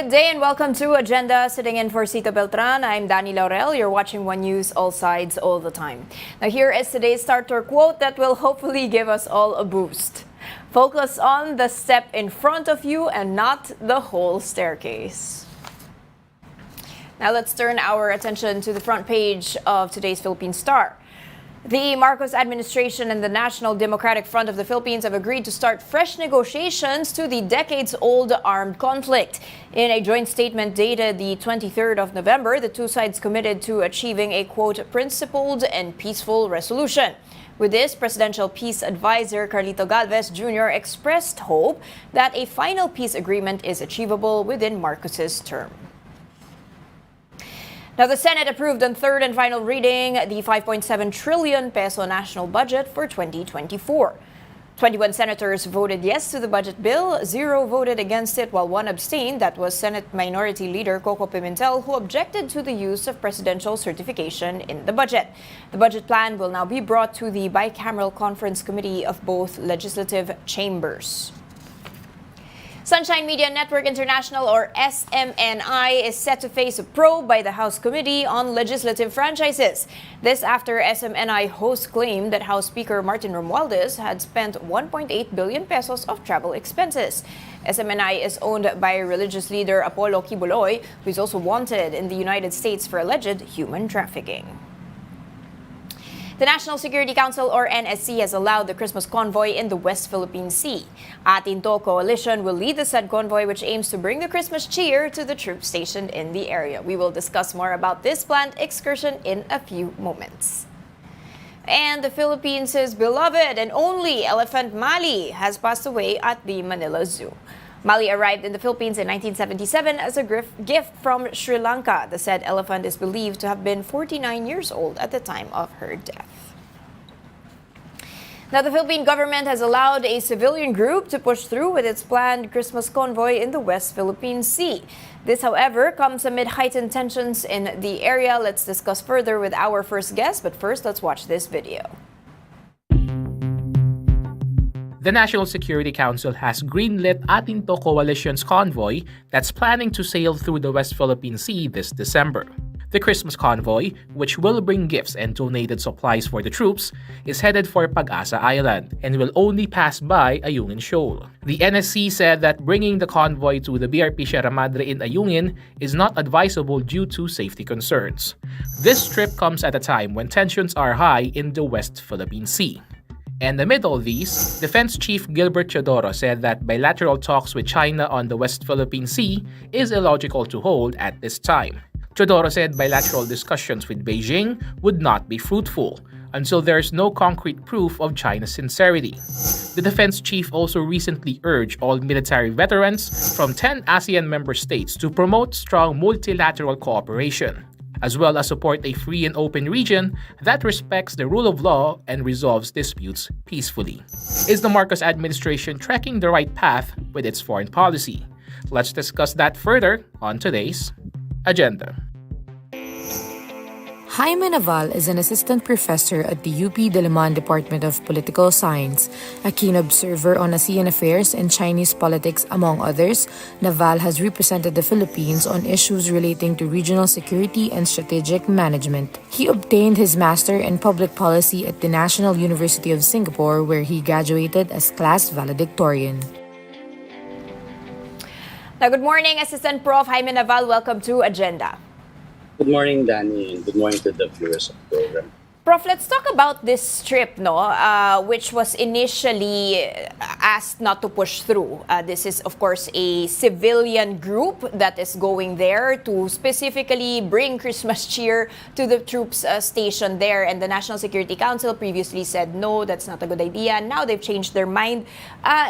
Good day and welcome to Agenda. Sitting in for Sita Beltran, I'm Danie Laurel. You're watching One News, all sides, all the time. Now here is today's starter quote that will hopefully give us all a boost. Focus on the step in front of you and not the whole staircase. Now let's turn our attention to the front page of today's Philippine Star. The Marcos administration and the National Democratic Front of the Philippines have agreed to start fresh negotiations to the decades-old armed conflict. In a joint statement dated the 23rd of November, the two sides committed to achieving a, quote, principled and peaceful resolution. With this, Presidential Peace Advisor Carlito Galvez Jr. expressed hope that a final peace agreement is achievable within Marcos's term. Now, the Senate approved on third and final reading the 5.7 trillion peso national budget for 2024. 21 senators voted yes to the budget bill, 0 voted against it, while 1 abstained. That was Senate Minority Leader Coco Pimentel, who objected to the use of presidential certification in the budget. The budget plan will now be brought to the bicameral conference committee of both legislative chambers. Sunshine Media Network International, or SMNI, is set to face a probe by the House Committee on Legislative Franchises. This after SMNI hosts claimed that House Speaker Martin Romualdez had spent 1.8 billion pesos of travel expenses. SMNI is owned by religious leader Apollo Kibuloy, who is also wanted in the United States for alleged human trafficking. The National Security Council, or NSC, has allowed the Christmas convoy in the West Philippine Sea. Atin To Coalition will lead the said convoy, which aims to bring the Christmas cheer to the troops stationed in the area. We will discuss more about this planned excursion in a few moments. And the Philippines' beloved and only elephant Mali has passed away at the Manila Zoo. Mali arrived in the Philippines in 1977 as a gift from Sri Lanka. The said elephant is believed to have been 49 years old at the time of her death. Now, the Philippine government has allowed a civilian group to push through with its planned Christmas convoy in the West Philippine Sea. This, however, comes amid heightened tensions in the area. Let's discuss further with our first guest, but first, let's watch this video. The National Security Council has greenlit Atin To Coalition's convoy that's planning to sail through the West Philippine Sea this December. The Christmas convoy, which will bring gifts and donated supplies for the troops, is headed for Pag-asa Island and will only pass by Ayungin Shoal. The NSC said that bringing the convoy to the BRP Sierra Madre in Ayungin is not advisable due to safety concerns. This trip comes at a time when tensions are high in the West Philippine Sea. And amid all these, Defense Chief Gilbert Teodoro said that bilateral talks with China on the West Philippine Sea is illogical to hold at this time. Teodoro said bilateral discussions with Beijing would not be fruitful until there is no concrete proof of China's sincerity. The defense chief also recently urged all military veterans from 10 ASEAN member states to promote strong multilateral cooperation, as well as support a free and open region that respects the rule of law and resolves disputes peacefully. Is the Marcos administration trekking the right path with its foreign policy? Let's discuss that further on today's Agenda. Jaime Naval is an assistant professor at the UP Diliman Department of Political Science, a keen observer on ASEAN affairs and Chinese politics, among others. Naval has represented the Philippines on issues relating to regional security and strategic management. He obtained his master in public policy at the National University of Singapore, where he graduated as class valedictorian. Now, good morning, Assistant Prof. Jaime Naval. Welcome to Agenda. Good morning, Danie, and good morning to the viewers of the program. Prof, let's talk about this trip, which was initially asked not to push through. This is, of course, a civilian group that is going there to specifically bring Christmas cheer to the troops stationed there. And the National Security Council previously said, no, that's not a good idea. Now they've changed their mind.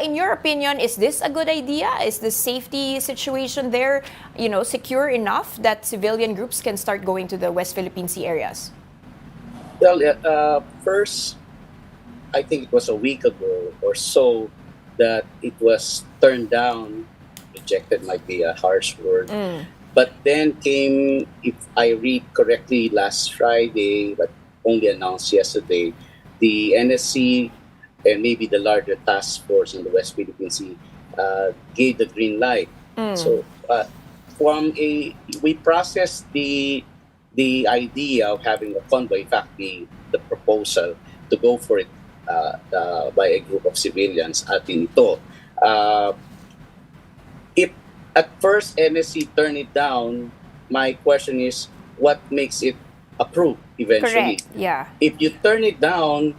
In your opinion, is this a good idea? Is the safety situation there, secure enough that civilian groups can start going to the West Philippine Sea areas? Well, first, I think it was a week ago or so that it was turned down. Rejected might be a harsh word. But then came, if I read correctly, last Friday, but only announced yesterday, the NSC and maybe the larger task force in the West Philippine Sea gave the green light. So we processed the idea of having a convoy. In fact, the proposal to go for it by a group of civilians at ito. If at first NSC turned it down, my question is, what makes it approved eventually? Correct. Yeah. If you turn it down,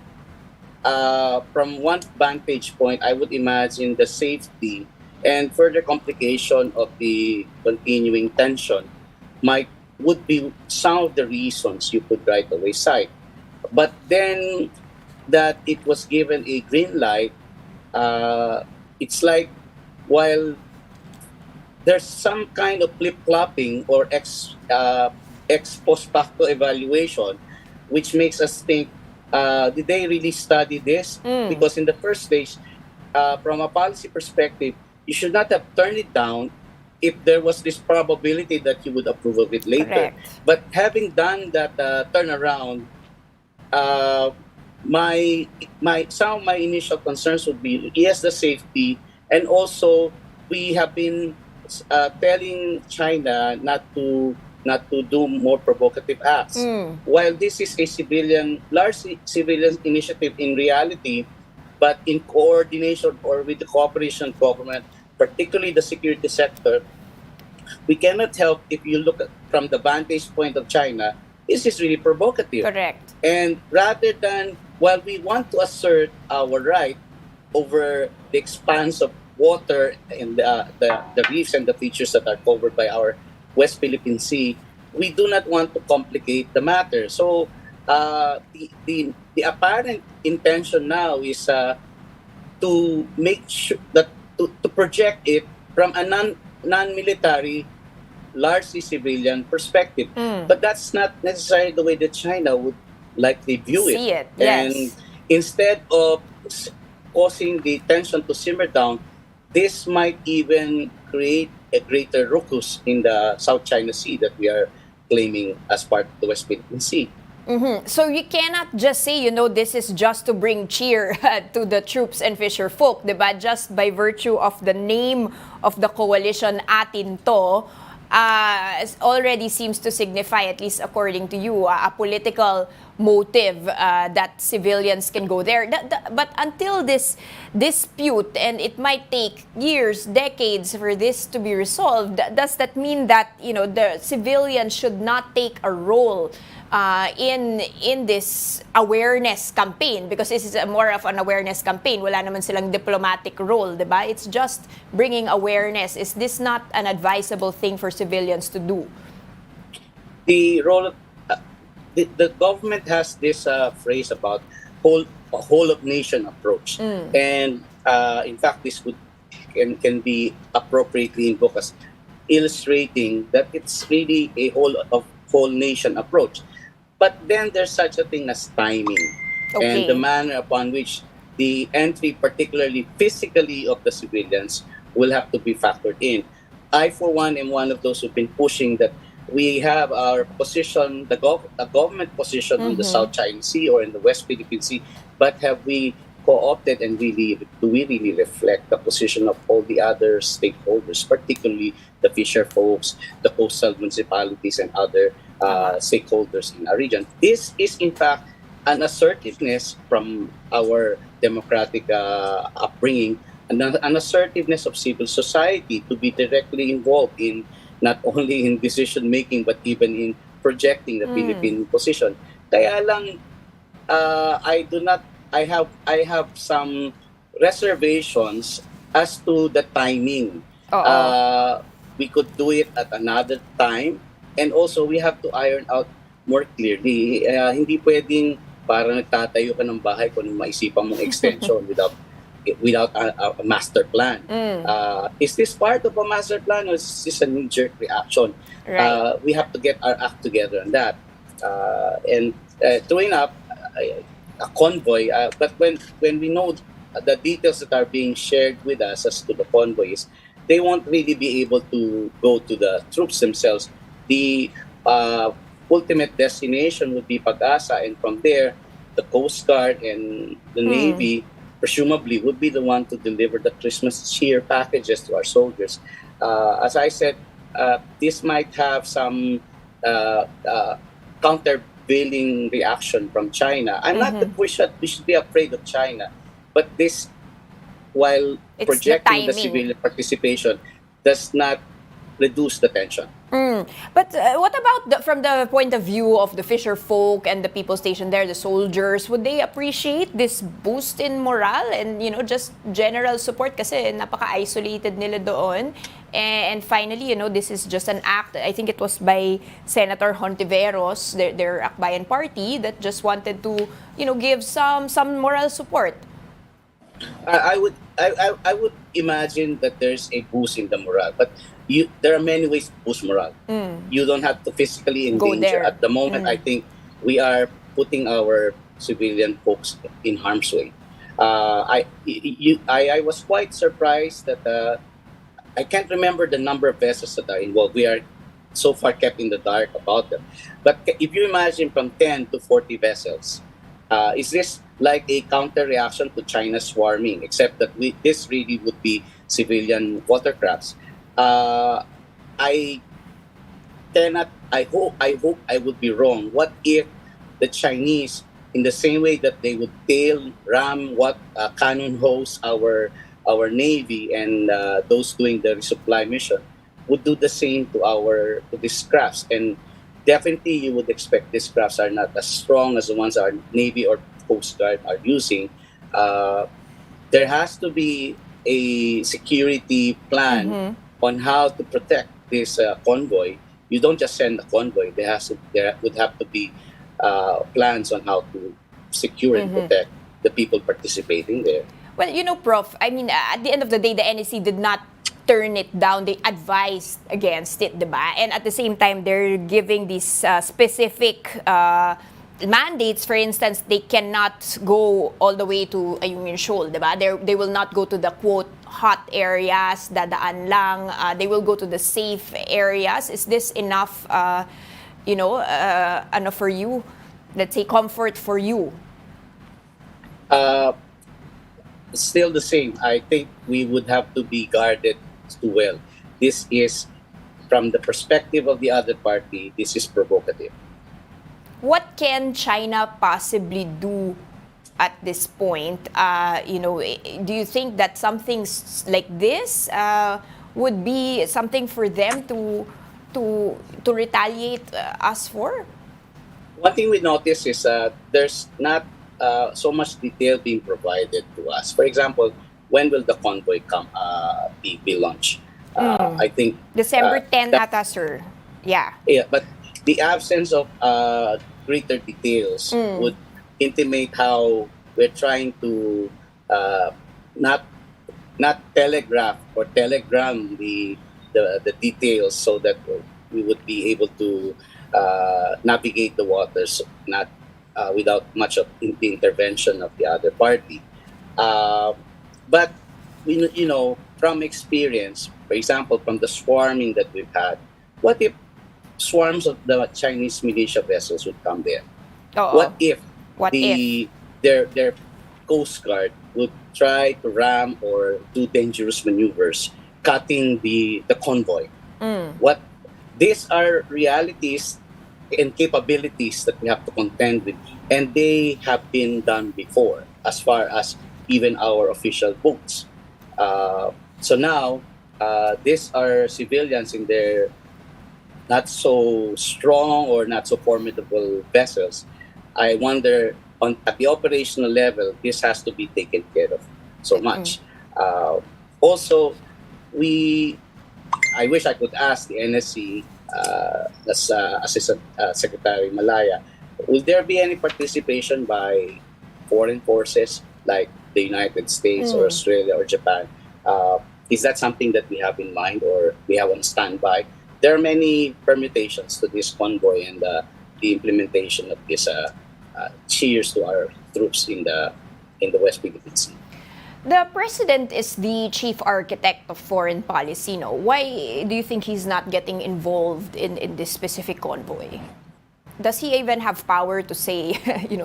from one vantage point, I would imagine the safety and further complication of the continuing tension would be some of the reasons you could right away cite. But then that it was given a green light, it's like, while there's some kind of flip-flopping or ex post facto evaluation, which makes us think, did they really study this? Because in the first stage, from a policy perspective, you should not have turned it down if there was this probability that you would approve of it later. Correct. But having done that turnaround, some of my initial concerns would be, yes, the safety, and also we have been telling China not to do more provocative acts. While this is a large civilian initiative in reality, but in coordination or with the cooperation of government, particularly the security sector, we cannot help, if you look from the vantage point of China, this is really provocative. Correct. And rather than, while we want to assert our right over the expanse of water and the reefs and the features that are covered by our West Philippine Sea, we do not want to complicate the matter. So the apparent intention now is to make sure that to project it from a non-military, largely civilian perspective. But that's not necessarily the way that China would likely view it. See it, yes. And instead of causing the tension to simmer down, this might even create a greater ruckus in the South China Sea that we are claiming as part of the West Philippine Sea. So you cannot just say, this is just to bring cheer to the troops and fisher folk, diba? Just by virtue of the name of the coalition, Atin To, already seems to signify, at least according to you, a political motive that civilians can go there. But until this dispute, and it might take years, decades for this to be resolved, does that mean that the civilians should not take a role in this awareness campaign? Because this is more of an awareness campaign. Wala naman silang diplomatic role, diba? It's just bringing awareness. Is this not an advisable thing for civilians to do? The role of the government has this phrase about whole of nation approach, and in fact, this can be appropriately invoked as illustrating that it's really a whole nation approach. But then there's such a thing as timing, and the manner upon which the entry, particularly physically, of the civilians will have to be factored in. I, for one, am one of those who've been pushing that we have our position, a government position on the South China Sea or in the West Philippine Sea, but have we co-opted and do we really reflect the position of all the other stakeholders, particularly the fisher folks, the coastal municipalities, and other stakeholders in our region? This is, in fact, an assertiveness from our democratic upbringing, an assertiveness of civil society to be directly involved in not only in decision making but even in projecting the Philippine position. Kaya lang, I have some reservations as to the timing. We could do it at another time, and also we have to iron out more clearly. Hindi pwedeng parang nagtatayo ka ng bahay kung maisipan mong extension without a master plan. Is this part of a master plan, or is this a knee-jerk reaction? Right. We have to get our act together on that. And throwing up a convoy, but when we know the details that are being shared with us as to the convoys, they won't really be able to go to the troops themselves. The ultimate destination would be Pag-asa, and from there, the Coast Guard and the Navy presumably would be the one to deliver the Christmas cheer packages to our soldiers. As I said, this might have some countervailing reaction from China. I'm not that we should be afraid of China, but this, while It's the projecting the timing. civilian participation, does not reduce the tension. But what about from the point of view of the fisher folk and the people stationed there, the soldiers? Would they appreciate this boost in morale and just general support? Kasi napaka-isolated nila doon. And finally, this is just an act. I think it was by Senator Hontiveros, their Akbayan party, that just wanted to give some moral support. I would imagine that there's a boost in the morale, but there are many ways to boost morale. You don't have to physically Go endanger. there. At the moment, I think we are putting our civilian folks in harm's way. I was quite surprised that I can't remember the number of vessels that are involved. We are so far kept in the dark about them. But if you imagine from 10 to 40 vessels, is this like a counter reaction to China's swarming? Except that this really would be civilian watercrafts. I cannot. I hope I would be wrong. What if the Chinese, in the same way that they would tail ram cannon hose our navy and those doing the resupply mission, would do the same to these crafts? And definitely, you would expect these crafts are not as strong as the ones our navy or coast guard are using. There has to be a security plan on how to protect this convoy. You don't just send a convoy. There would have to be plans on how to secure and protect the people participating there. Well, Prof, I mean, at the end of the day, the NEC did not turn it down. They advised against it, diba? And at the same time, they're giving these specific mandates. For instance, they cannot go all the way to Ayungin Shoal, diba? They will not go to the, quote, hot areas, dadaan lang. They will go to the safe areas. Is this enough, ano for you? Let's say comfort for you? Still the same. I think we would have to be guarded too well. This is, from the perspective of the other party, this is provocative. What can China possibly do at this point? Do you think that something like this would be something for them to retaliate us for? One thing we notice is there's not so much detail being provided to us. For example, when will the convoy be launched? I think December 10 ata, sir. Yeah. Yeah, but the absence of greater details would intimate how we're trying to not telegraph or telegram the details so that we would be able to navigate the waters not without much of the intervention of the other party. But from experience, for example, from the swarming that we've had, what if swarms of the Chinese militia vessels would come there? Oo. What if What their coast guard would try to ram or do dangerous maneuvers, cutting the convoy? These are realities and capabilities that we have to contend with, and they have been done before, as far as even our official boats. So now, these are civilians in their not so strong or not so formidable vessels. I wonder, at the operational level, this has to be taken care of so much. Also, I wish I could ask the NSC, as Assistant Secretary Malaya, will there be any participation by foreign forces like the United States or Australia or Japan? Is that something that we have in mind or we have on standby? There are many permutations to this convoy and the implementation of this. Cheers to our troops in the West Philippine Sea. The president is the chief architect of foreign policy. No? Why do you think he's not getting involved in this specific convoy? Does he even have power to say,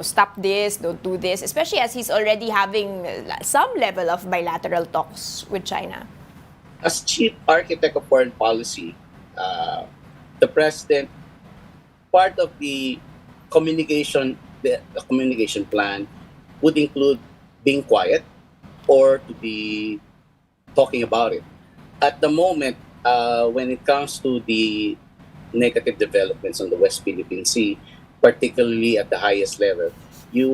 stop this, don't do this, especially as he's already having some level of bilateral talks with China? As chief architect of foreign policy, uh, the president, part of the communication plan would include being quiet or to be talking about it. At the moment, when it comes to the negative developments on the West Philippine Sea, particularly at the highest level, we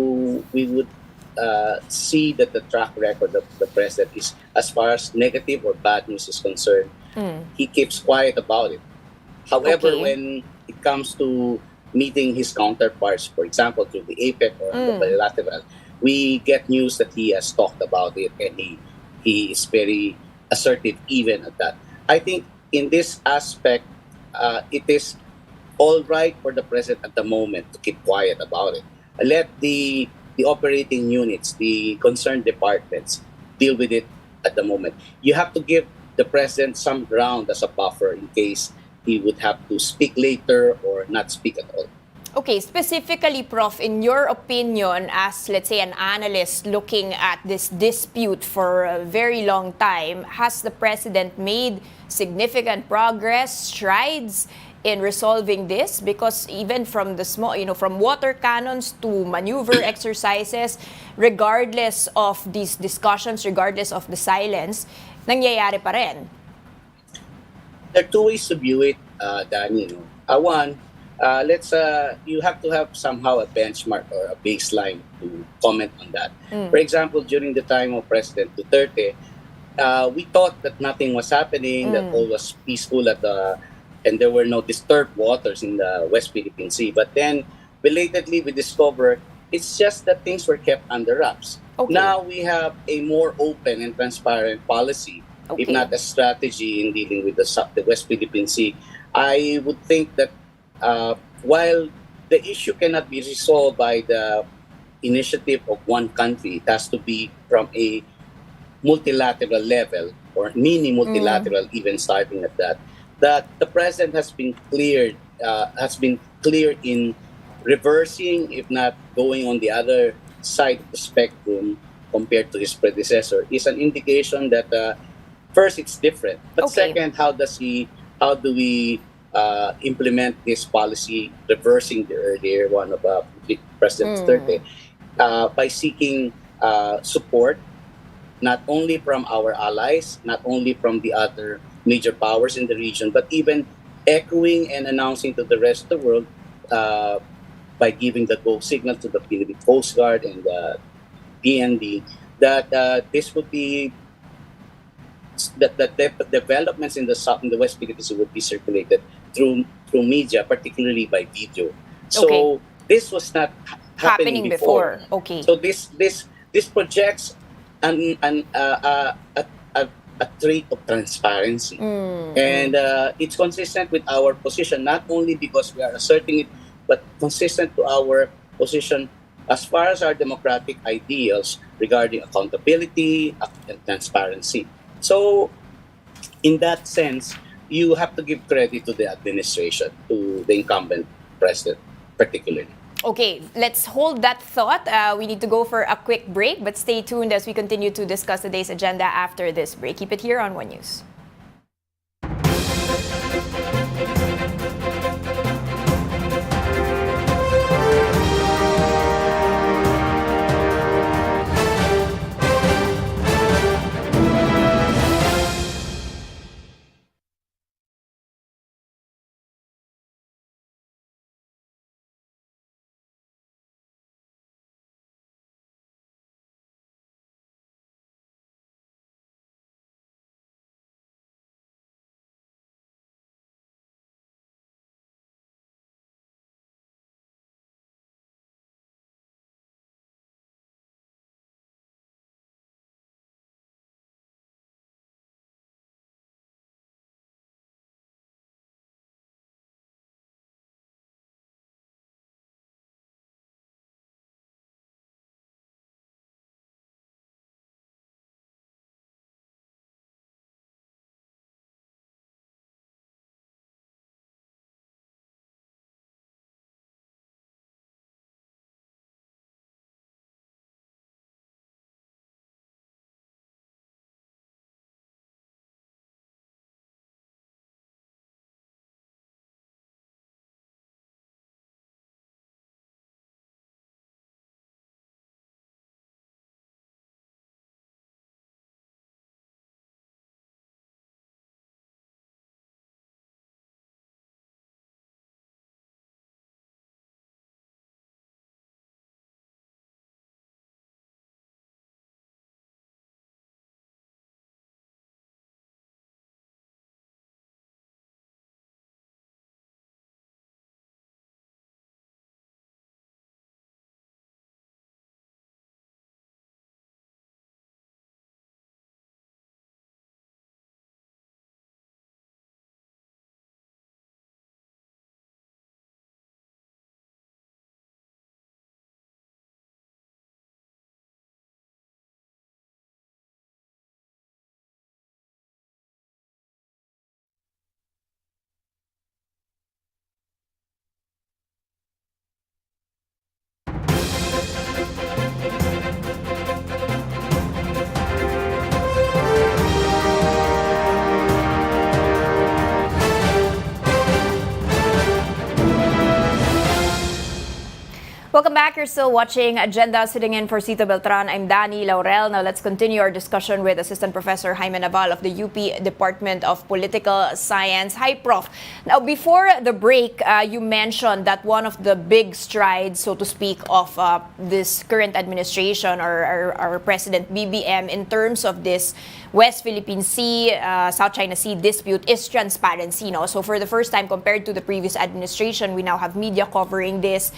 would see that the track record of the president is, as far as negative or bad news is concerned, he keeps quiet about it. However, Okay. when it comes to meeting his counterparts, for example, through the APEC or on the bilateral, we get news that he has talked about it and he is very assertive even at that. I think in this aspect, it is all right for the president at the moment to keep quiet about it. Let the operating units, the concerned departments, deal with it at the moment. You have to give the president some ground as a buffer in case he would have to speak later or not speak at all. Okay, specifically, Prof, in your opinion, as let's say an analyst looking at this dispute for a very long time, has the president made significant progress, strides in resolving this? Because even from the small, from water cannons to maneuver exercises, regardless of these discussions, regardless of the silence, nangyayari pa rin. There are two ways to view it, Danny. No? One, let's you have to have somehow a benchmark or a baseline to comment on that. For example, during the time of President Duterte, we thought that nothing was happening, that all was peaceful and there were no disturbed waters in the West Philippine Sea. But then, belatedly, we discovered it's just that things were kept under wraps. Okay. Now we have a more open and transparent policy, if Okay. not a strategy in dealing with the West Philippine Sea. I would think that while the issue cannot be resolved by the initiative of one country, it has to be from a multilateral level or mini multilateral, even starting at that. That the president has been clear in reversing, if not going on the other side of the spectrum compared to his predecessor, is an indication that first it's different, but Okay. second, how do we implement this policy, reversing the earlier one of President Duterte, by seeking support not only from our allies, not only from the other major powers in the region, but even echoing and announcing to the rest of the world uh, by giving the go signal to the Philippine Coast Guard and the PND that this would be that the developments in the West Philippines would be circulated through media, particularly by video. Okay. So this was not happening Happening before. before. Okay. So this projects an a trait of transparency, and it's consistent with our position not only because we are asserting it, but consistent to our position as far as our democratic ideals regarding accountability and transparency. So, in that sense, you have to give credit to the administration, to the incumbent president, particularly. Okay, let's hold that thought. We need to go for a quick break, but stay tuned as we continue to discuss today's agenda after this break. Keep it here on One News. Welcome back. You're still watching Agenda. Sitting in for Cito Beltran, I'm Danie Laurel. Now let's continue our discussion with Assistant Professor Jaime Naval of the UP Department of Political Science. Hi, Prof. Now, before the break, you mentioned that one of the big strides, so to speak, of this current administration or our President BBM in terms of this West Philippine Sea, South China Sea dispute is transparency. No? So for the first time compared to the previous administration, we now have media covering this.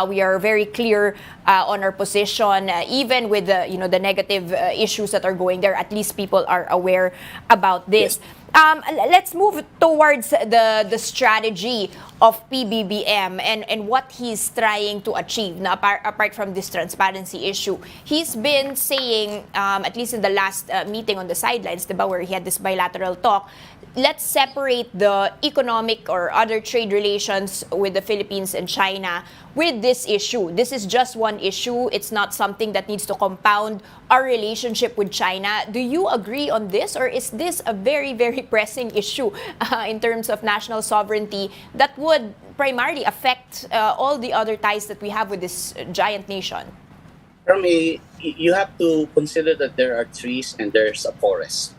We are very clear on our position, even with the negative issues that are going there. At least people are aware about this. Yes. Let's move towards the strategy of PBBM and what he's trying to achieve. Now, apart from this transparency issue, he's been saying, at least in the last meeting on the sidelines, diba, where he had this bilateral talk, let's separate the economic or other trade relations with the Philippines and China with this issue. This is just one issue. It's not something that needs to compound our relationship with China. Do you agree on this, or is this a very, very pressing issue in terms of national sovereignty that would primarily affect all the other ties that we have with this giant nation? For me, you have to consider that there are trees and there's a forest.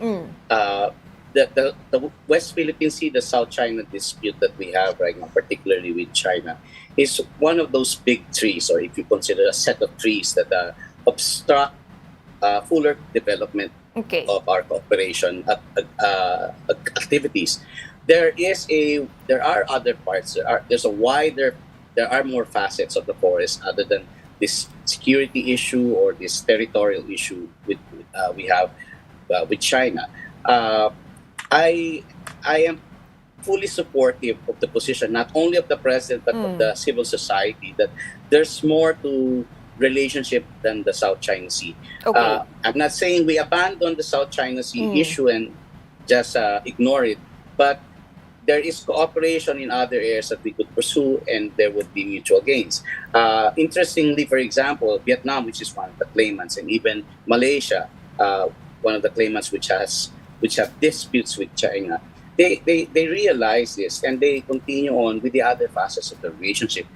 The West Philippine Sea, the South China dispute that we have right now, particularly with China, is one of those big trees, or if you consider a set of trees that obstruct fuller development of our cooperation activities. There are other parts. There are more facets of the forest other than this security issue or this territorial issue we have with China. I am fully supportive of the position, not only of the president, but of the civil society, that there's more to relationship than the South China Sea. I'm not saying we abandon the South China Sea issue and just ignore it, but there is cooperation in other areas that we could pursue, and there would be mutual gains. Interestingly, for example, Vietnam, which is one of the claimants, and even Malaysia, one of the claimants which have disputes with China, they realize this and they continue on with the other facets of the relationship.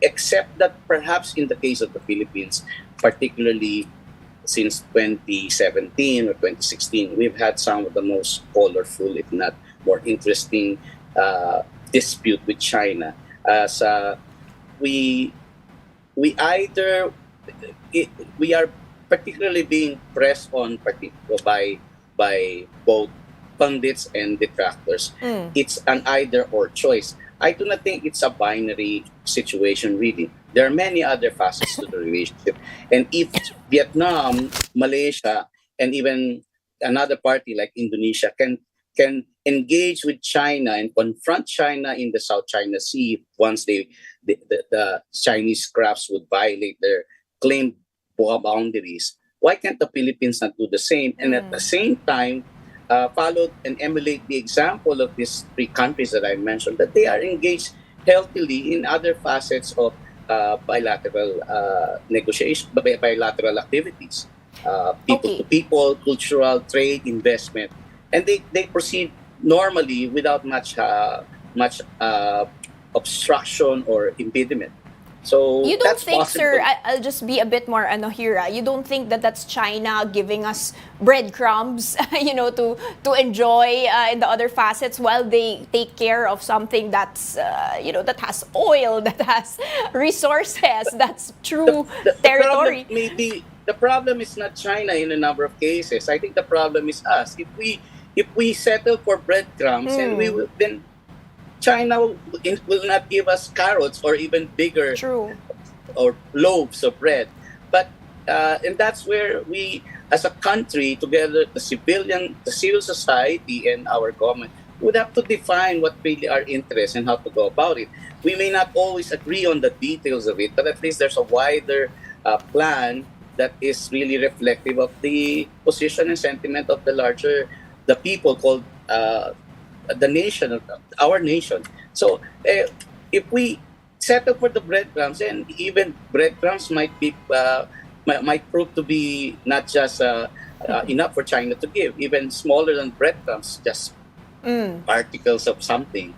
Except that perhaps in the case of the Philippines, particularly since 2017 or 2016, we've had some of the most colorful, if not more interesting, dispute with China. As we are particularly being pressed on by both pundits and detractors. It's an either-or choice. I do not think it's a binary situation, really. There are many other facets to the relationship. And if Vietnam, Malaysia, and even another party like Indonesia can engage with China and confront China in the South China Sea once the Chinese crafts would violate their claimed boundaries, why can't the Philippines not do the same? And at the same time, follow and emulate the example of these three countries that I mentioned, that they are engaged healthily in other facets of bilateral negotiation, bilateral activities, people to people, cultural, trade, investment, and they proceed normally without much obstruction or impediment. So you don't that's think, possible. sir, I'll just be a bit more here. You don't think that that's China giving us breadcrumbs, to enjoy in the other facets while they take care of something that's, that has oil, that has resources, that's true territory. The problem is not China in a number of cases. I think the problem is us. If we settle for breadcrumbs, and then China will not give us carrots or even bigger or loaves of bread. But and that's where we, as a country, together, the civil society and our government, would have to define what really our interests and how to go about it. We may not always agree on the details of it, but at least there's a wider plan that is really reflective of the position and sentiment of the people called the nation, our nation. So if we settle for the breadcrumbs, and even breadcrumbs might prove to be not just enough for China to give, even smaller than breadcrumbs, just particles of something.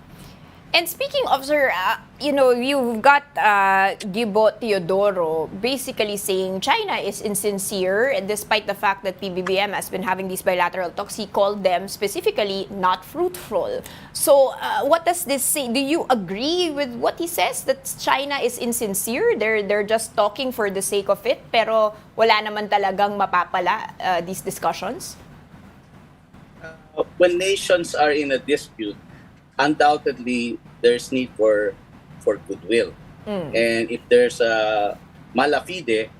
And speaking of, sir, you've got Gibo Teodoro basically saying China is insincere, and despite the fact that PBBM has been having these bilateral talks, he called them specifically not fruitful. So, what does this say? Do you agree with what he says, that China is insincere? They're just talking for the sake of it, pero wala naman talagang mapapala these discussions? When nations are in a dispute, undoubtedly there's need for goodwill. And if there's a mala fide,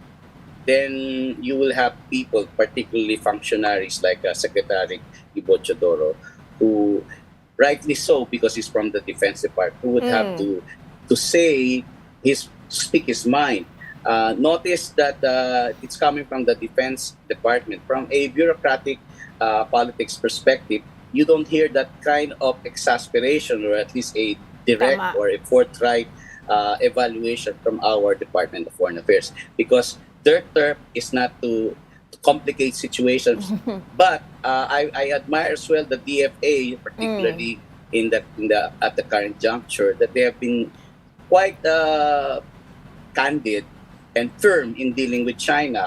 then you will have people, particularly functionaries like Secretary Ibo Chodoro, who rightly so, because he's from the Defense Department, who would have to say speak his mind. Notice that it's coming from the Defense Department. From a bureaucratic politics perspective, you don't hear that kind of exasperation, or at least a direct Tama. or a forthright evaluation from our Department of Foreign Affairs, because their turf is not to complicate situations. But I admire as well the DFA, particularly in the at the current juncture, that they have been quite candid and firm in dealing with China.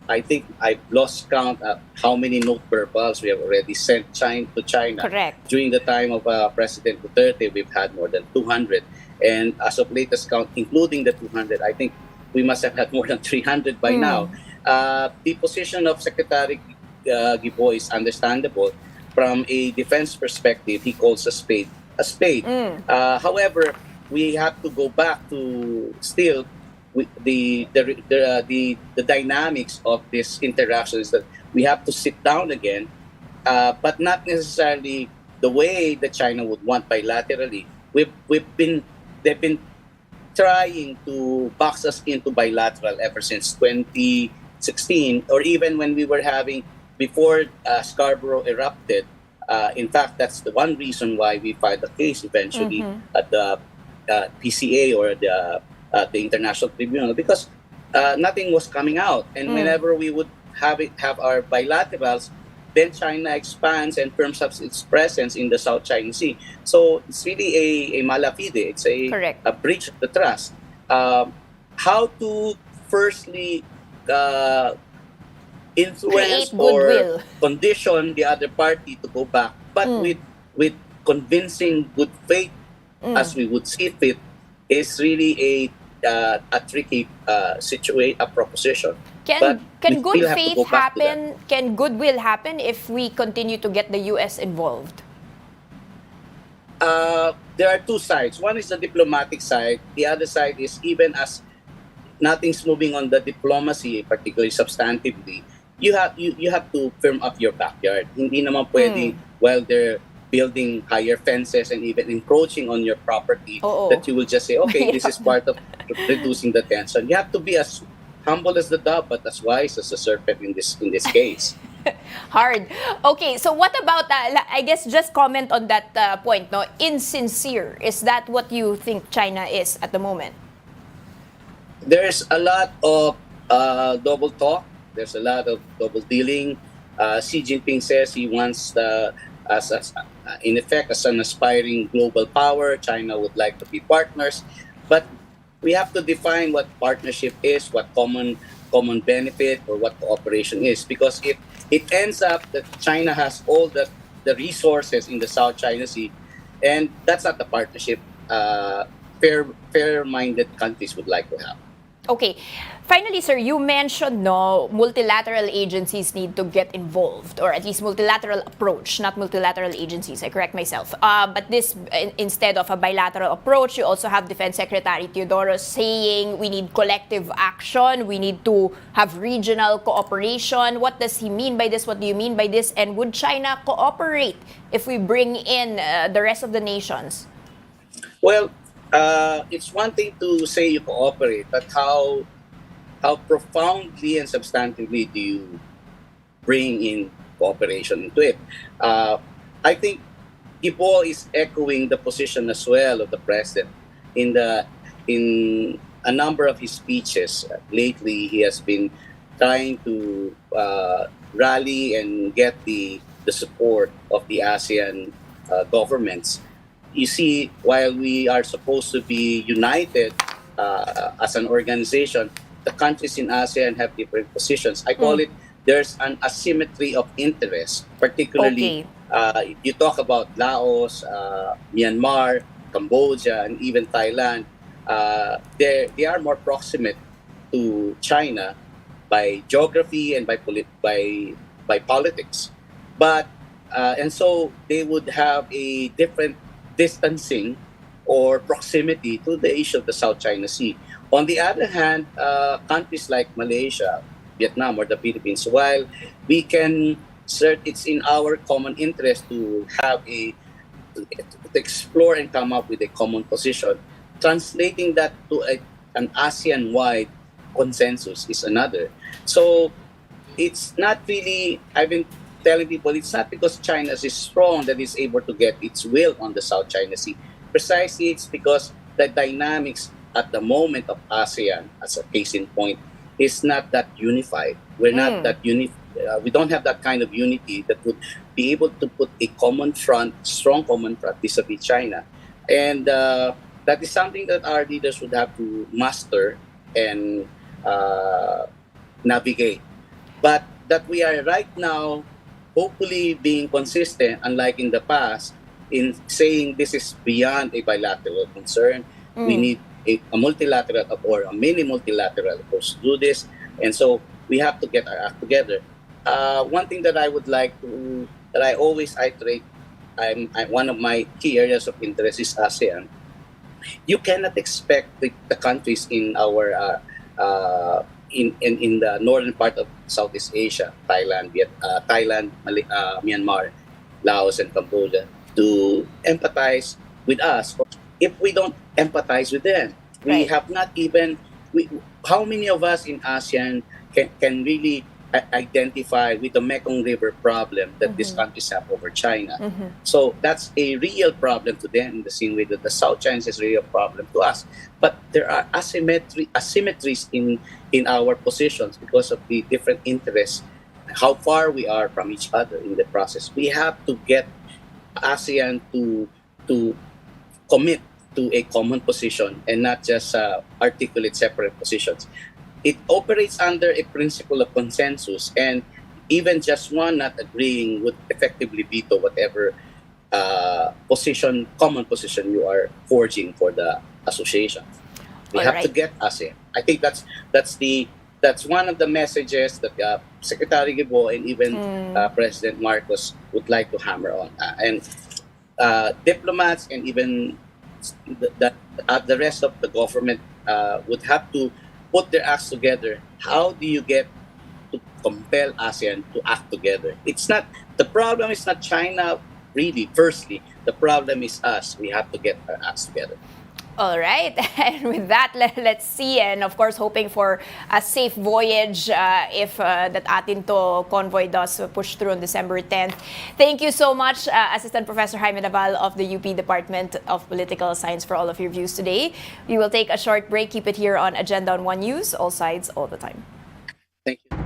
I think I've lost count of how many note verbals we have already sent to China. Correct. During the time of President Duterte, we've had more than 200. And as of latest count, including the 200, I think we must have had more than 300 by now. The position of Secretary Gibo is understandable. From a defense perspective, he calls a spade a spade. However, we have to go back to still the dynamics of this interaction is that we have to sit down again, but not necessarily the way that China would want bilaterally. They've been trying to box us into bilateral ever since 2016, or even when we were having before Scarborough erupted. In fact, that's the one reason why we filed a case eventually at the PCA or the International Tribunal, because nothing was coming out, and whenever we would have our bilaterals, then China expands and firms up its presence in the South China Sea. So it's really a mala fide. It's a breach of the trust. How to firstly influence or condition the other party to go back, but with convincing good faith, as we would see fit, is really a tricky proposition. Can good faith happen? Can goodwill happen if we continue to get the U.S. involved? There are two sides. One is the diplomatic side. The other side is, even as nothing's moving on the diplomacy, particularly substantively, you have to firm up your backyard. Hindi naman pwede while they're building higher fences and even encroaching on your property that you will just say, okay, this is part of reducing the tension. You have to be as humble as the dove, but as wise as the serpent in this case. Hard. Okay, so what about, I guess, just comment on that point, no? Insincere. Is that what you think China is at the moment? There's a lot of double talk. There's a lot of double dealing. Xi Jinping says he wants, in effect, as an aspiring global power, China would like to be partners. But we have to define what partnership is, what common benefit, or what cooperation is. Because if it ends up that China has all the resources in the South China Sea, and that's not the partnership fair-minded countries would like to have. Okay. Finally, sir, you mentioned multilateral agencies need to get involved, or at least multilateral approach, not multilateral agencies. I correct myself. But this, instead of a bilateral approach, you also have Defense Secretary Teodoro saying we need collective action, we need to have regional cooperation. What does he mean by this? What do you mean by this? And would China cooperate if we bring in the rest of the nations? Well, it's one thing to say you cooperate, but how profoundly and substantively do you bring in cooperation into it? I think Ibo is echoing the position as well of the president in a number of his speeches. Lately, he has been trying to rally and get the support of the ASEAN governments. you see, while we are supposed to be united as an organization, the countries in ASEAN have different positions. I call Mm. it there's an asymmetry of interest, particularly Okay. you talk about Laos, Myanmar, Cambodia, and even Thailand. They are more proximate to China by geography and by politics, but and so they would have a different distancing or proximity to the issue of the South China Sea. On the other hand, countries like Malaysia, Vietnam, or the Philippines, while we can it's in our common interest to have to explore and come up with a common position. Translating that to an ASEAN-wide consensus is another. So it's not really, I've been telling people, it's not because China is strong that it's able to get its will on the South China Sea. Precisely, it's because the dynamics at the moment of ASEAN, as a case in point, is not that unified. We're not Mm. that we don't have that kind of unity that would be able to put a common front, strong common front vis-a-vis China. And that is something that our leaders would have to master and uh, navigate, but that we are right now hopefully being consistent, unlike in the past, in saying this is beyond a bilateral concern. We Mm. need a multilateral or a mini multilateral approach to do this. And so we have to get our act together. One thing that I would like to, that I always iterate, one of my key areas of interest is ASEAN. You cannot expect the countries in our in the northern part of Southeast Asia, Myanmar, Laos, and Cambodia, to empathize with us if we don't empathize with them. We Right. have not even we, how many of us in ASEAN can really identify with the Mekong River problem that these countries have over China. So that's a real problem to them in the same way that the South China is a real problem to us. But there are asymmetries in our positions because of the different interests, how far we are from each other in the process. We have to get ASEAN to commit to a common position and not just articulate separate positions. It operates under a principle of consensus, and even just one not agreeing would effectively veto whatever common position you are forging for the association. We All have to right. get ASEAN. I think that's one of the messages that Secretary Gibo and even President Marcos would like to hammer on, and diplomats and even the rest of the government would have to put their acts together. How do you get to compel ASEAN to act together? It's not the problem is not China really. Firstly, the problem is us. We have to get our acts together. All right. And with that, let's see. And of course, hoping for a safe voyage if that atin to convoy does push through on December 10th. Thank you so much, Assistant Professor Jaime Naval of the UP Department of Political Science, for all of your views today. We will take a short break. Keep it here on Agenda on One News, all sides, all the time. Thank you.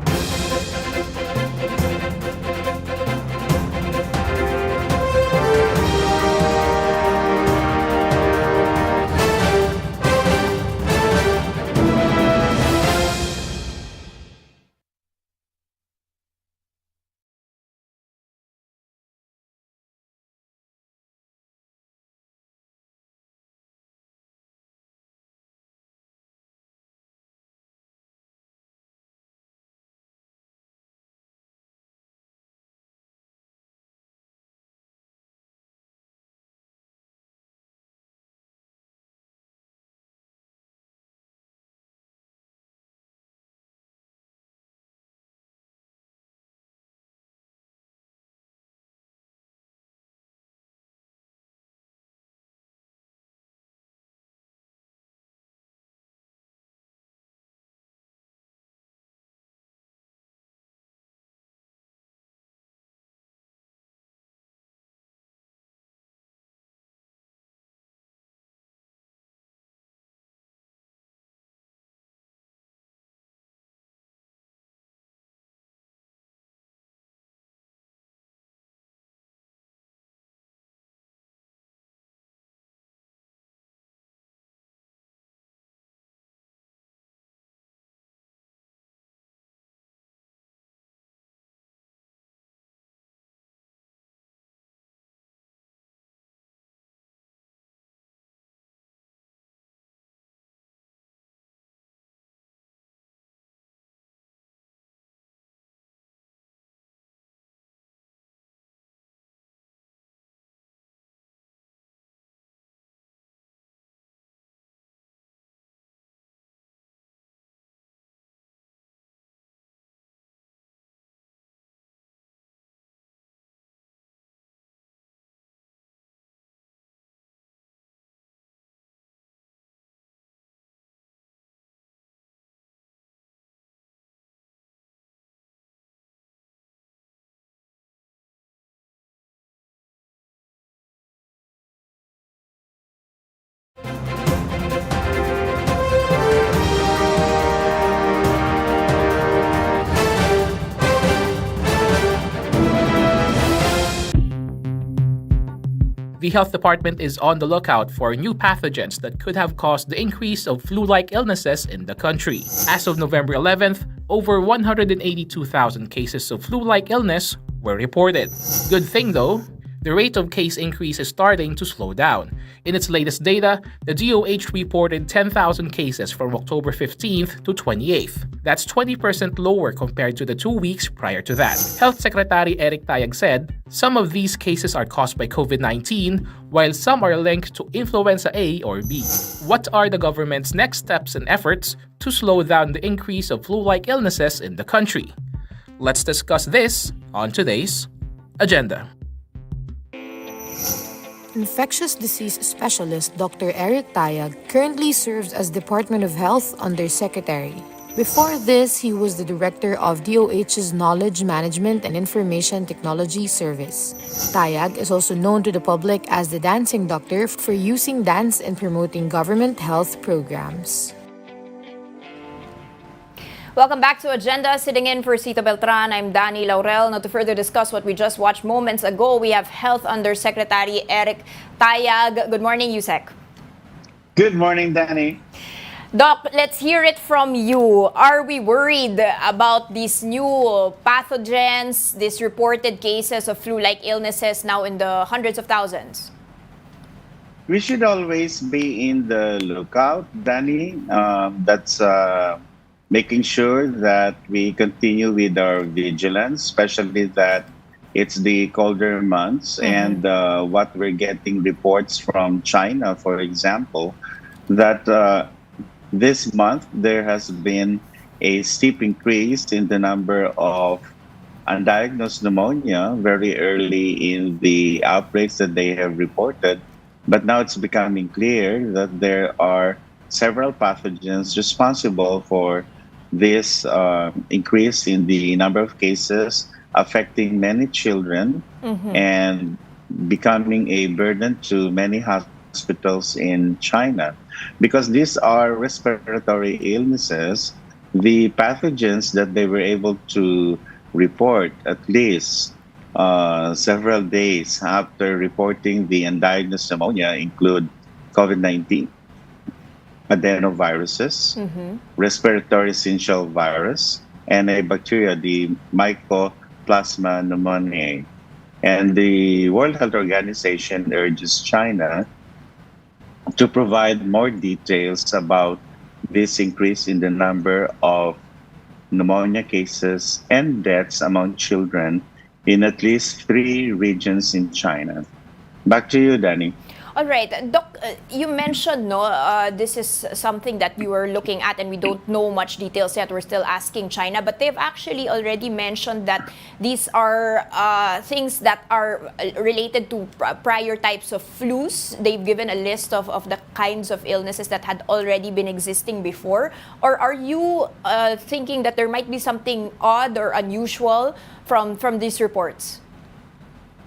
The health department is on the lookout for new pathogens that could have caused the increase of flu-like illnesses in the country. As of November 11th, over 182,000 cases of flu-like illness were reported. Good thing though, the rate of case increase is starting to slow down. In its latest data, the DOH reported 10,000 cases from October 15th to 28th. That's 20% lower compared to the 2 weeks prior to that. Health Secretary Eric Tayag said, some of these cases are caused by COVID-19, while some are linked to influenza A or B. What are the government's next steps and efforts to slow down the increase of flu-like illnesses in the country? Let's discuss this on today's agenda. Infectious disease specialist Dr. Eric Tayag currently serves as Department of Health undersecretary. Before this, he was the director of DOH's Knowledge Management and Information Technology Service. Tayag is also known to the public as the dancing doctor for using dance in promoting government health programs. Welcome back to Agenda. Sitting in for Cito Beltran, I'm Danie Laurel. Now to further discuss what we just watched moments ago, we have Health Undersecretary Eric Tayag. Good morning, Yusek. Good morning, Danie. Doc, let's hear it from you. Are we worried about these new pathogens, these reported cases of flu-like illnesses now in the hundreds of thousands? We should always be in the lookout, Danie. That's making sure that we continue with our vigilance, especially that it's the colder months. And what we're getting reports from China, for example, that this month there has been a steep increase in the number of undiagnosed pneumonia very early in the outbreaks that they have reported. But now it's becoming clear that there are several pathogens responsible for this increase in the number of cases affecting many children and becoming a burden to many hospitals in China. Because these are respiratory illnesses, the pathogens that they were able to report at least several days after reporting the undiagnosed pneumonia include COVID-19, adenoviruses, respiratory syncytial virus, and a bacteria, the Mycoplasma pneumoniae. And the World Health Organization urges China to provide more details about this increase in the number of pneumonia cases and deaths among children in at least 3 regions in China. Back to you, Danie. All right, Doc, you mentioned this is something that you were looking at and we don't know much details yet. We're still asking China, but they've actually already mentioned that these are things that are related to prior types of flus. They've given a list of the kinds of illnesses that had already been existing before. Or are you thinking that there might be something odd or unusual from these reports?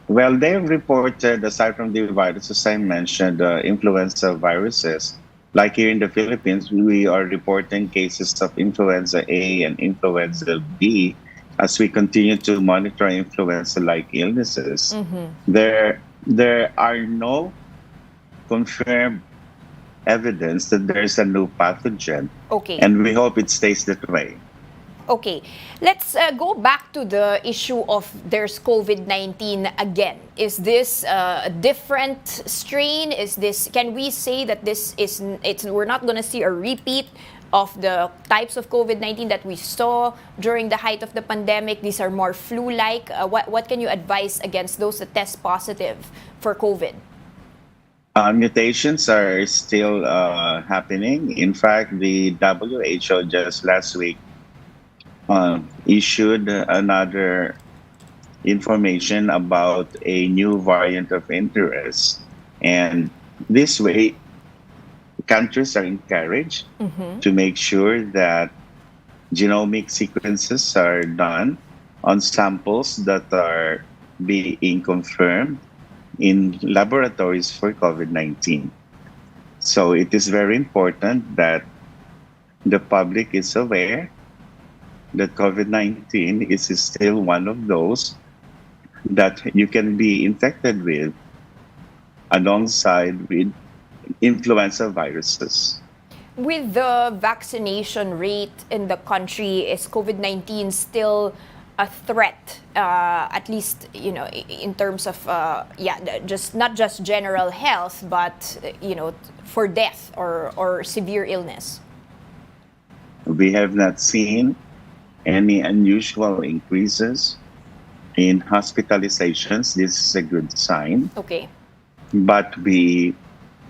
Well, they've reported, aside from the virus, as I mentioned, influenza viruses. Like here in the Philippines, we are reporting cases of influenza A and influenza B as we continue to monitor influenza-like illnesses. There are no confirmed evidence that there's a new pathogen. Okay. And we hope it stays that way. Okay, let's go back to the issue of there's COVID-19 again. Is this a different strain? Can we say that we're not going to see a repeat of the types of COVID-19 that we saw during the height of the pandemic? These are more flu-like. What can you advise against those that test positive for COVID? Mutations are still happening. In fact, the WHO just last week issued another information about a new variant of interest. And this way, countries are encouraged to make sure that genomic sequences are done on samples that are being confirmed in laboratories for COVID-19. So it is very important that the public is aware that COVID-19 is still one of those that you can be infected with. alongside with influenza viruses. With the vaccination rate in the country, is COVID-19 still a threat? At least, in terms of, just not just general health, but, for death or severe illness? We have not seen any unusual increases in hospitalizations. This is a good sign, Okay. but we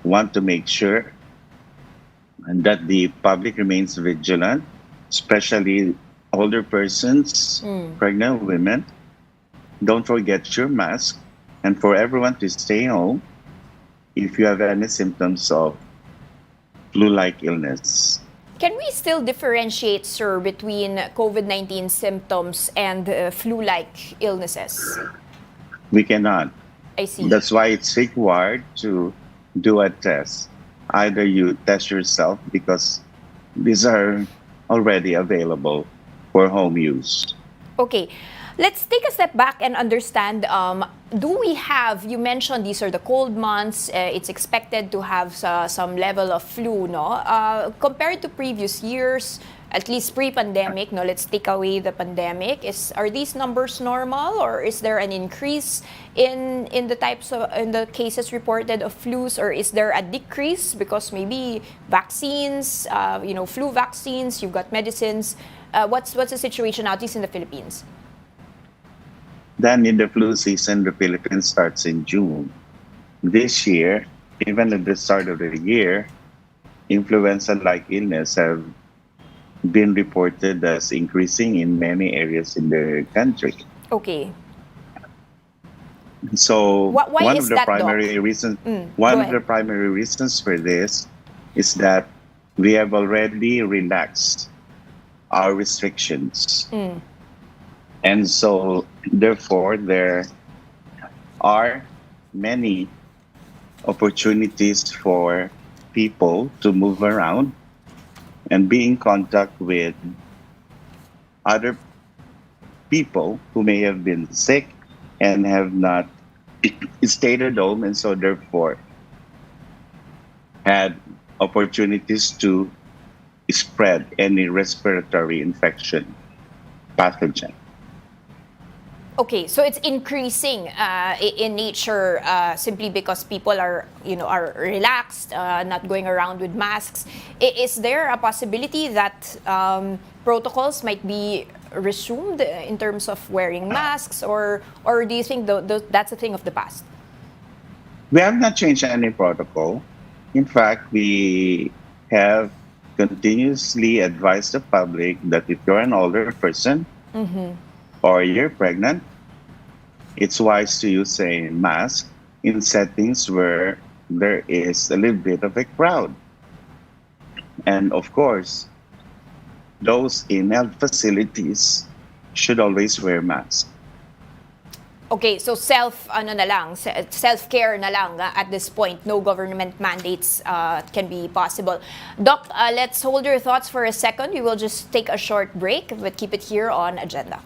want to make sure that the public remains vigilant, especially older persons, pregnant women. Don't forget your mask, and for everyone to stay home if you have any symptoms of flu-like illness. Can we still differentiate, sir, between COVID-19 symptoms and flu-like illnesses? We cannot. I see. That's why it's required to do a test. Either you test yourself because these are already available for home use. Okay, let's take a step back and understand. Do we have? You mentioned these are the cold months. It's expected to have some level of flu, no? Compared to previous years, at least pre-pandemic, no. Let's take away the pandemic. Are these numbers normal, or is there an increase in the cases reported of flus, or is there a decrease because maybe vaccines, flu vaccines, you've got medicines? What's the situation out least in the Philippines? Then in the flu season, the Philippines starts in June. This year, even at the start of the year, influenza-like illness have been reported as increasing in many areas in the country. Okay. So Why one of is the that, primary Doc? reasons Go one of the ahead. primary reasons for this is that we have already relaxed our restrictions. And so therefore there are many opportunities for people to move around and be in contact with other people who may have been sick and have not stayed at home, and so therefore had opportunities to spread any respiratory infection pathogen. Okay, so it's increasing in nature simply because people are relaxed, not going around with masks. Is there a possibility that protocols might be resumed in terms of wearing masks, or do you think that's a thing of the past? We have not changed any protocol. In fact, we have continuously advised the public that if you're an older person or you're pregnant, it's wise to use a mask in settings where there is a little bit of a crowd. And of course, those in health facilities should always wear masks. Okay, so self-care na lang at this point. No government mandates can be possible. Doc, let's hold your thoughts for a second. We will just take a short break, but keep it here on Agenda.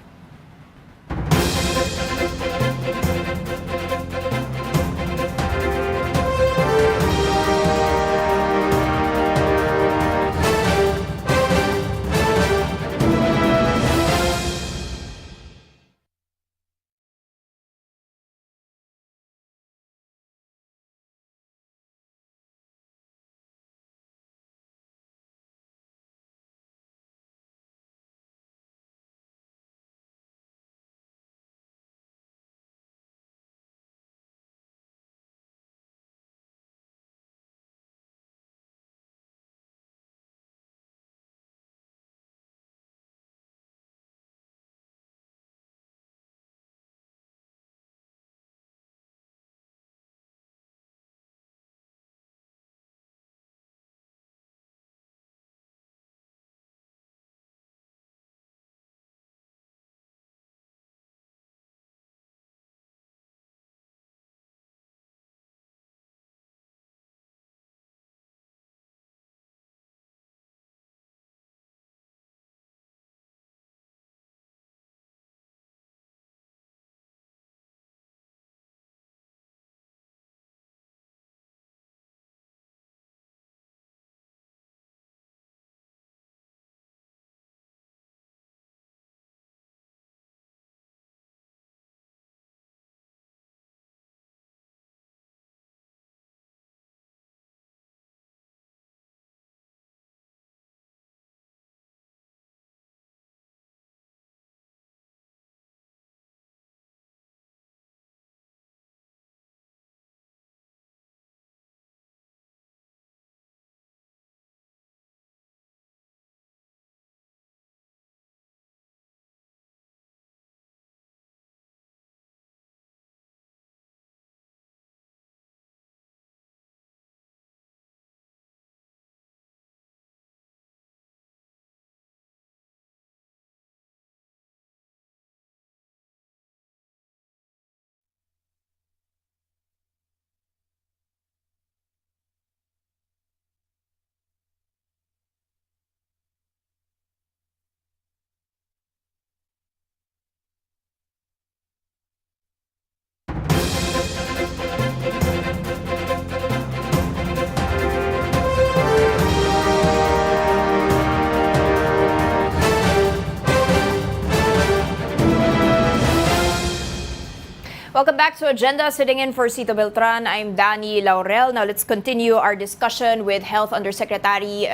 Welcome back to Agenda. Sitting in for Cito Beltran, I'm Danie Laurel. Now let's continue our discussion with Health Undersecretary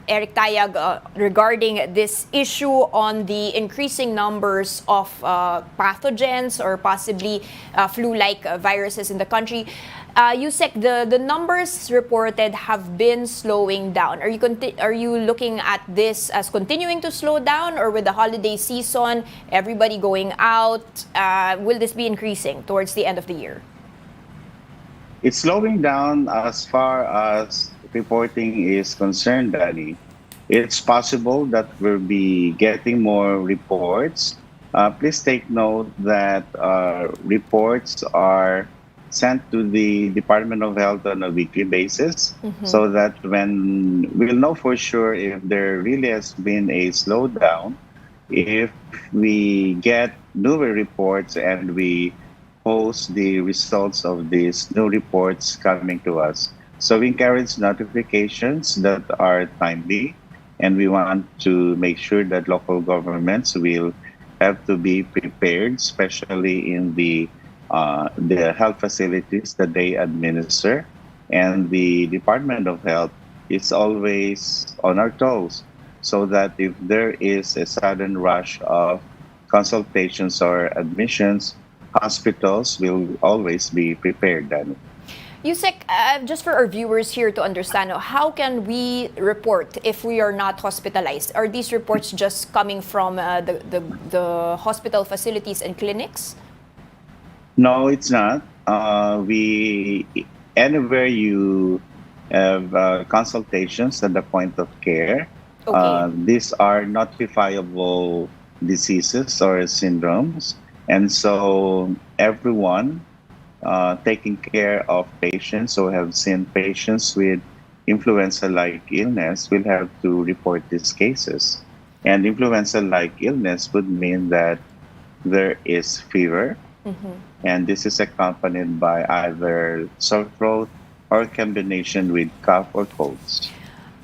Eric Tayag regarding this issue on the increasing numbers of pathogens or possibly flu-like viruses in the country. Yusek, the numbers reported have been slowing down. Are you looking at this as continuing to slow down, or with the holiday season, everybody going out, will this be increasing towards the end of the year? It's slowing down as far as reporting is concerned, Danny. It's possible that we'll be getting more reports. Please take note that reports are sent to the Department of Health on a weekly basis, so that when we'll know for sure if there really has been a slowdown, if we get newer reports and we post the results of these new reports coming to us. So we encourage notifications that are timely, and we want to make sure that local governments will have to be prepared, especially in the health facilities that they administer. And the Department of Health is always on our toes, so that if there is a sudden rush of consultations or admissions, hospitals will always be prepared, Danny. Yusek, just for our viewers here to understand, how can we report if we are not hospitalized? Are these reports just coming from the hospital facilities and clinics? No, it's not. Anywhere you have consultations at the point of care, these are notifiable diseases or syndromes. And so everyone taking care of patients who have seen patients with influenza-like illness will have to report these cases. And influenza-like illness would mean that there is fever, and this is accompanied by either sore throat or combination with cough or colds.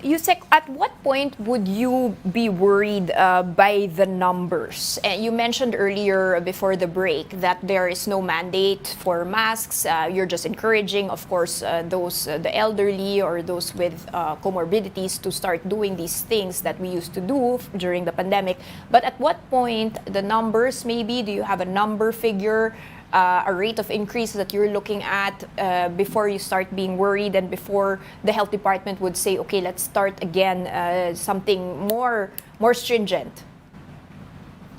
Yusek, at what point would you be worried by the numbers? You mentioned earlier before the break that there is no mandate for masks. You're just encouraging, of course, the elderly or those with comorbidities to start doing these things that we used to do during the pandemic. But at what point the numbers, maybe, do you have a number figure, a rate of increase that you're looking at before you start being worried and before the health department would say, okay, let's start again, something more stringent?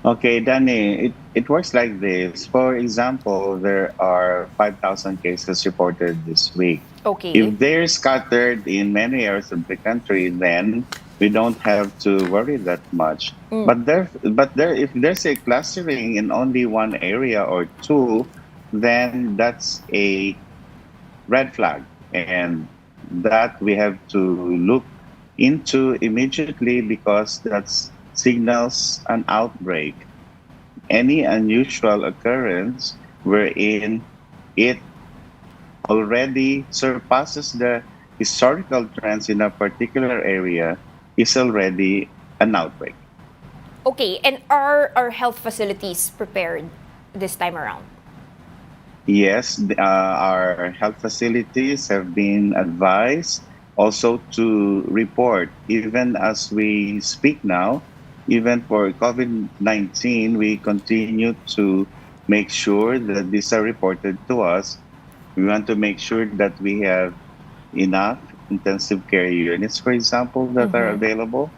Okay, Danny, it works like this. For example, there are 5,000 cases reported this week. Okay. If they're scattered in many areas of the country, then we don't have to worry that much. But if there's a clustering in only one area or two, then that's a red flag, and that we have to look into immediately, because that signals an outbreak. Any unusual occurrence wherein it already surpasses the historical trends in a particular area is already an outbreak. Okay, and are our health facilities prepared this time around? Yes, our health facilities have been advised also to report, even as we speak now, even for COVID-19, we continue to make sure that these are reported to us. We want to make sure that we have enough intensive care units, for example, that are available,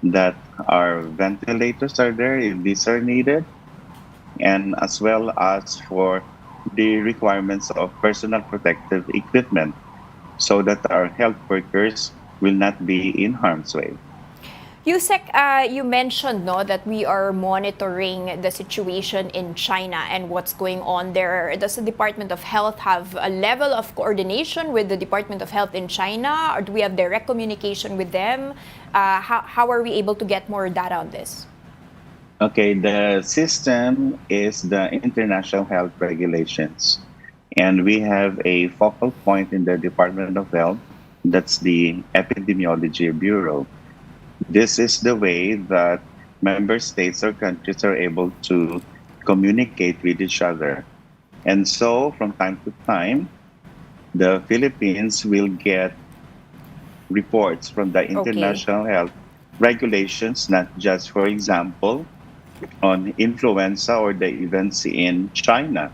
that our ventilators are there if these are needed, and as well as for the requirements of personal protective equipment, so that our health workers will not be in harm's way. Yusek, you mentioned that we are monitoring the situation in China and what's going on there. Does the Department of Health have a level of coordination with the Department of Health in China, or do we have direct communication with them? How are we able to get more data on this? Okay, the system is the international health regulations, and we have a focal point in the Department of Health. That's the Epidemiology Bureau. This is the way that member states or countries are able to communicate with each other. And so, from time to time, the Philippines will get reports from the international health regulations, not just, for example, on influenza or the events in China.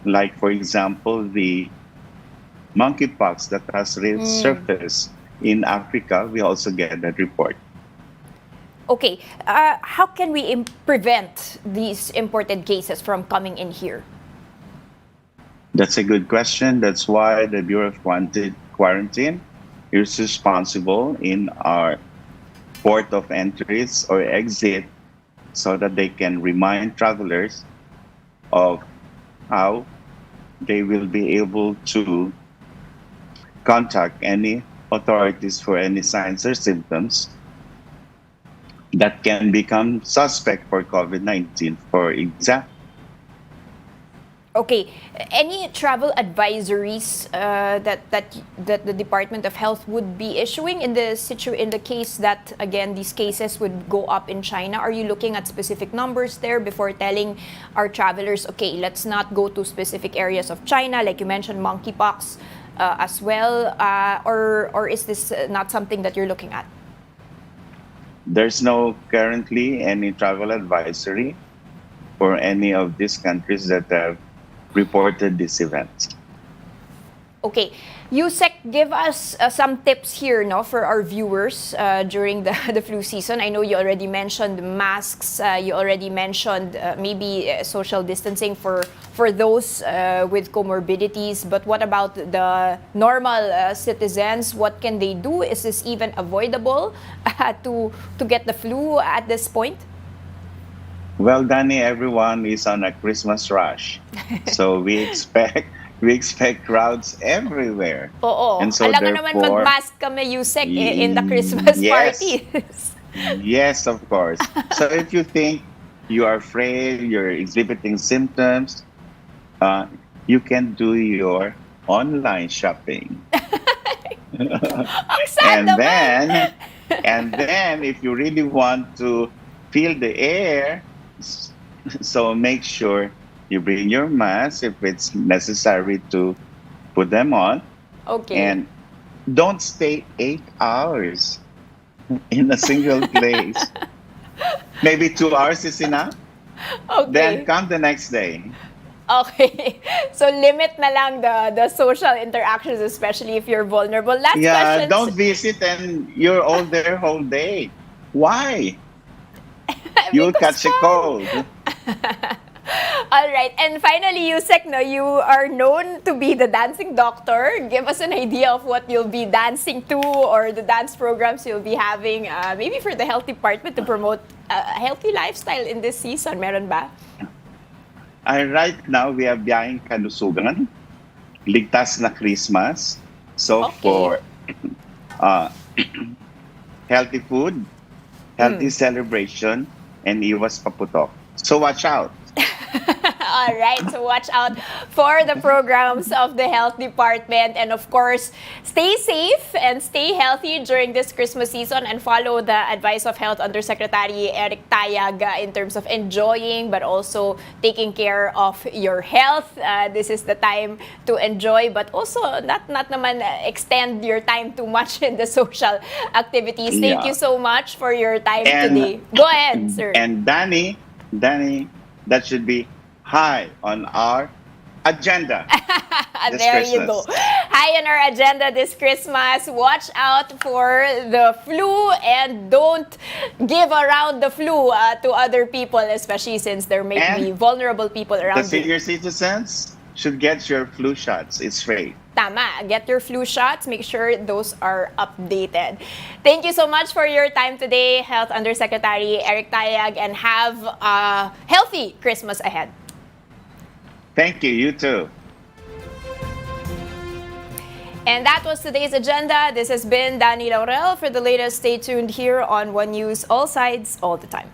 Like, for example, the monkeypox that has resurfaced in Africa, we also get that report. Okay, how can we prevent these imported cases from coming in here? That's a good question. That's why the Bureau of Quarantine is responsible in our port of entries or exit so that they can remind travelers of how they will be able to contact any authorities for any signs or symptoms that can become suspect for COVID-19, for example. Okay, any travel advisories that the Department of Health would be issuing in the case that again these cases would go up in China? Are you looking at specific numbers there before telling our travelers, okay, let's not go to specific areas of China, like you mentioned, monkeypox as well, or is this not something that you're looking at? There's no currently any travel advisory for any of these countries that have reported this event. Okay, Yusek, give us some tips here, no, for our viewers during the flu season. I know you already mentioned masks. You already mentioned maybe social distancing for those with comorbidities. But what about the normal citizens? What can they do? Is this even avoidable to get the flu at this point? Well, Danie, everyone is on a Christmas rush, so we expect crowds everywhere. Oo. And so Alam nga naman therefore, mag-mask kami, Yusek, in the Christmas yes. parties. Yes, of course. So if you think you are afraid, you're exhibiting symptoms, you can do your online shopping. Ang sad naman. And then if you really want to feel the air, so make sure you bring your mask if it's necessary to put them on. Okay. And don't stay 8 hours in a single place. Maybe 2 hours is enough. Okay. Then come the next day. Okay. So limit na lang the social interactions, especially if you're vulnerable. Last question. Don't visit and you're all there whole day. Why? You'll catch a cold. All right. And finally, Yusek, no, you are known to be the dancing doctor. Give us an idea of what you'll be dancing to or the dance programs you'll be having, maybe for the health department to promote a healthy lifestyle in this season. Meron ba? Right now, we have Biyaheng Kalusugan, Ligtas na Christmas. So for healthy food, healthy celebration, and iwas paputok. So watch out. All right, so watch out for the programs of the health department, and of course, stay safe and stay healthy during this Christmas season, and follow the advice of Health Undersecretary Eric Tayag in terms of enjoying but also taking care of your health. This is the time to enjoy, but also not naman extend your time too much in the social activities. Thank you so much for your time today. Go ahead, sir. And Danie, that should be high on our agenda. There you go. High on our agenda this Christmas. Watch out for the flu and don't give around the flu to other people, especially since there may be vulnerable people around you. The senior citizens should get your flu shots. It's free. Tama. Get your flu shots. Make sure those are updated. Thank you so much for your time today, Health Undersecretary Eric Tayag, and have a healthy Christmas ahead. Thank you. You too. And that was today's agenda. This has been Danie Laurel. For the latest, stay tuned here on One News, all sides, all the time.